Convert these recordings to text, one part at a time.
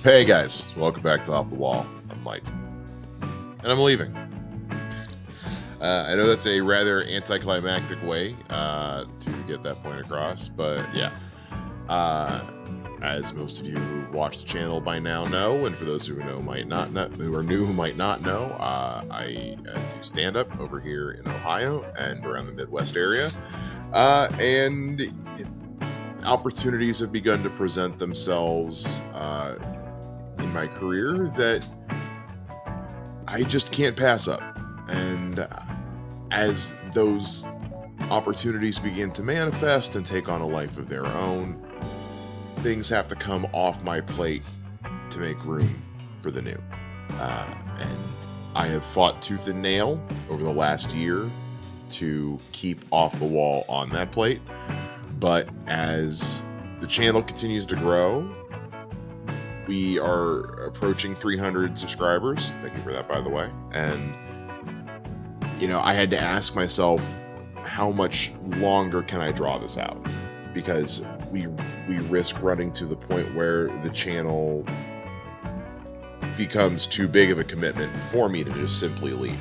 Hey guys, welcome back to Off the Wall. I'm Mike, and I'm leaving. I know that's a rather anticlimactic way to get that point across, but yeah. As most of you who've watched the channel by now know, and for those who know who are new who might not know, I do stand-up over here in Ohio and around the Midwest area, and opportunities have begun to present themselves in my career that I just can't pass up. And as those opportunities begin to manifest and take on a life of their own, things have to come off my plate to make room for the new. And I have fought tooth and nail over the last year to keep Off the Wall on that plate. But as the channel continues to grow, we are approaching 300 subscribers. Thank you for that, by the way. And, you know, I had to ask myself, how much longer can I draw this out? Because we risk running to the point where the channel becomes too big of a commitment for me to just simply leave.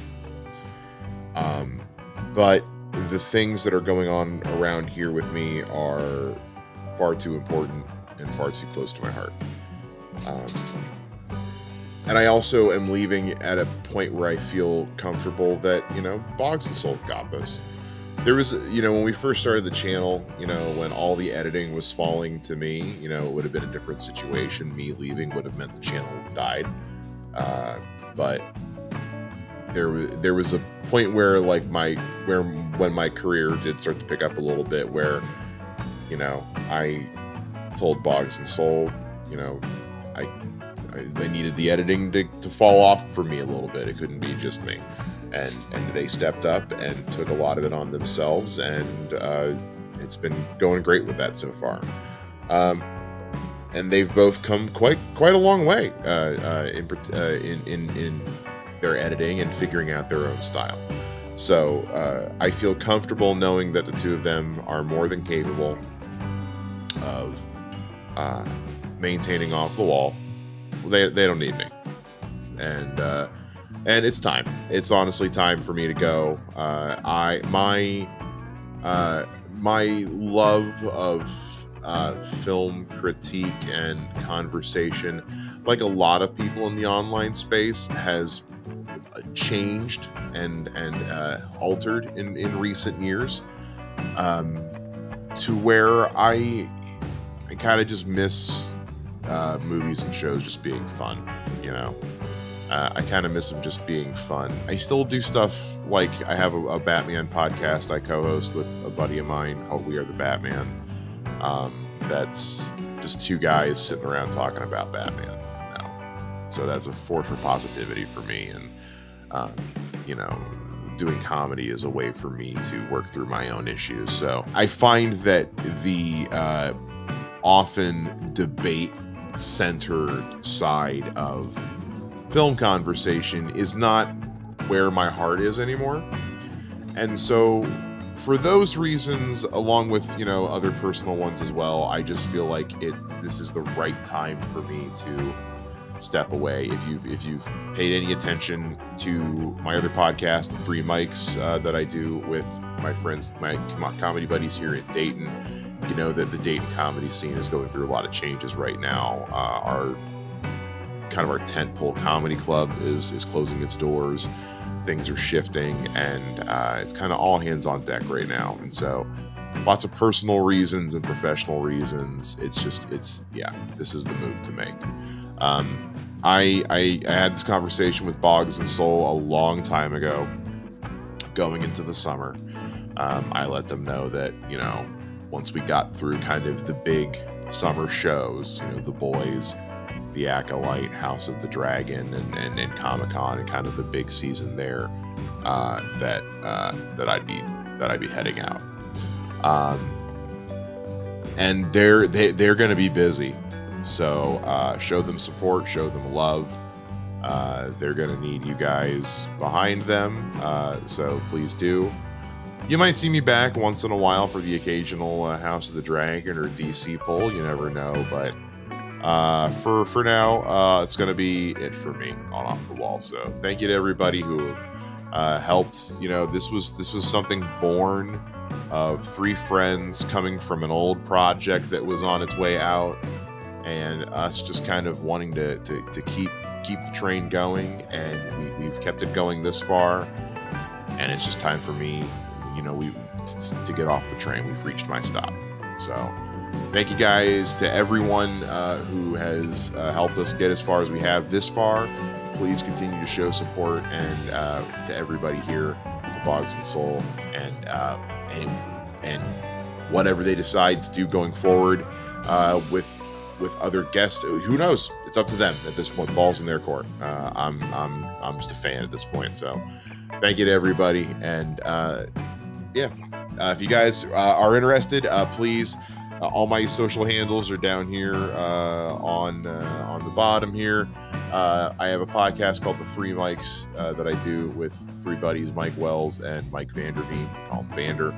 But the things that are going on around here with me are far too important and far too close to my heart. And I also am leaving at a point where I feel comfortable that, you know, Bogz and Soul got this. There was, you know, when we first started the channel, you know, when all the editing was falling to me, you know, it would have been a different situation. Me leaving would have meant the channel died. But there was a point where, like, when my career did start to pick up a little bit, where, you know, I told Bogz and Soul, you know, I needed the editing to fall off for me a little bit. It couldn't be just me. And they stepped up and took a lot of it on themselves, and it's been going great with that so far. And they've both come quite a long way in their editing and figuring out their own style. So I feel comfortable knowing that the two of them are more than capable of maintaining Off the Wall. They don't need me, and it's time. It's honestly time for me to go. My love of film critique and conversation, like a lot of people in the online space, has changed and altered in recent years, to where I kind of just miss movies and shows just being fun, you know. I kind of miss them just being fun. I still do stuff, like I have a Batman podcast I co-host with a buddy of mine called We Are the Batman. That's just two guys sitting around talking about Batman now. So that's a force for positivity for me. And, you know, doing comedy is a way for me to work through my own issues. So I find that the often debate-centered side of film conversation is not where my heart is anymore. And so for those reasons, along with, you know, other personal ones as well, I just feel like this is the right time for me to step away. If you've paid any attention to my other podcast, the Three Mics, that I do with my friends, my comedy buddies here in Dayton, you know that the Dayton comedy scene is going through a lot of changes right now. Our tentpole comedy club is closing its doors. Things are shifting, and it's kind of all hands on deck right now. And so lots of personal reasons and professional reasons. This is the move to make. I had this conversation with Bogz and Soul a long time ago, going into the summer. I let them know that, you know, once we got through kind of the big summer shows, you know, The Boys, The Acolyte, House of the Dragon, and Comic-Con, and kind of the big season there, that I'd be heading out. And they're going to be busy, so show them support, show them love. They're going to need you guys behind them, so please do. You might see me back once in a while for the occasional House of the Dragon or DC pull. You never know, but For now, it's going to be it for me on Off the Wall. So thank you to everybody who helped. You know, this was something born of three friends coming from an old project that was on its way out, and us just kind of wanting to keep the train going, and we've kept it going this far, and it's just time for me, you know, to get off the train. We've reached my stop. So thank you guys to everyone who has helped us get as far as we have this far. Please continue to show support, and to everybody here, the Bogz and Soul, and whatever they decide to do going forward with other guests. Who knows? It's up to them at this point. Ball's in their court. I'm just a fan at this point. So thank you to everybody, and if you guys are interested, please. All my social handles are down here on the bottom here. I have a podcast called The Three Mics that I do with three buddies, Mike Wells and Mike Vanderveen. Call him Vander.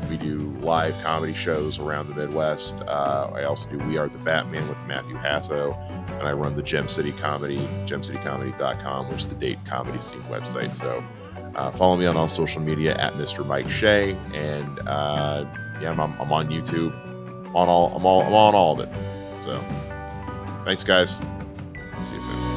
We do live comedy shows around the Midwest. I also do We Are the Batman with Matthew Hasso, and I run the Gem City Comedy, gemcitycomedy.com, which is the date comedy scene website. So follow me on all social media at Mr. Mike Shea, and I'm on YouTube. I'm on all of it. So thanks, guys. See you soon.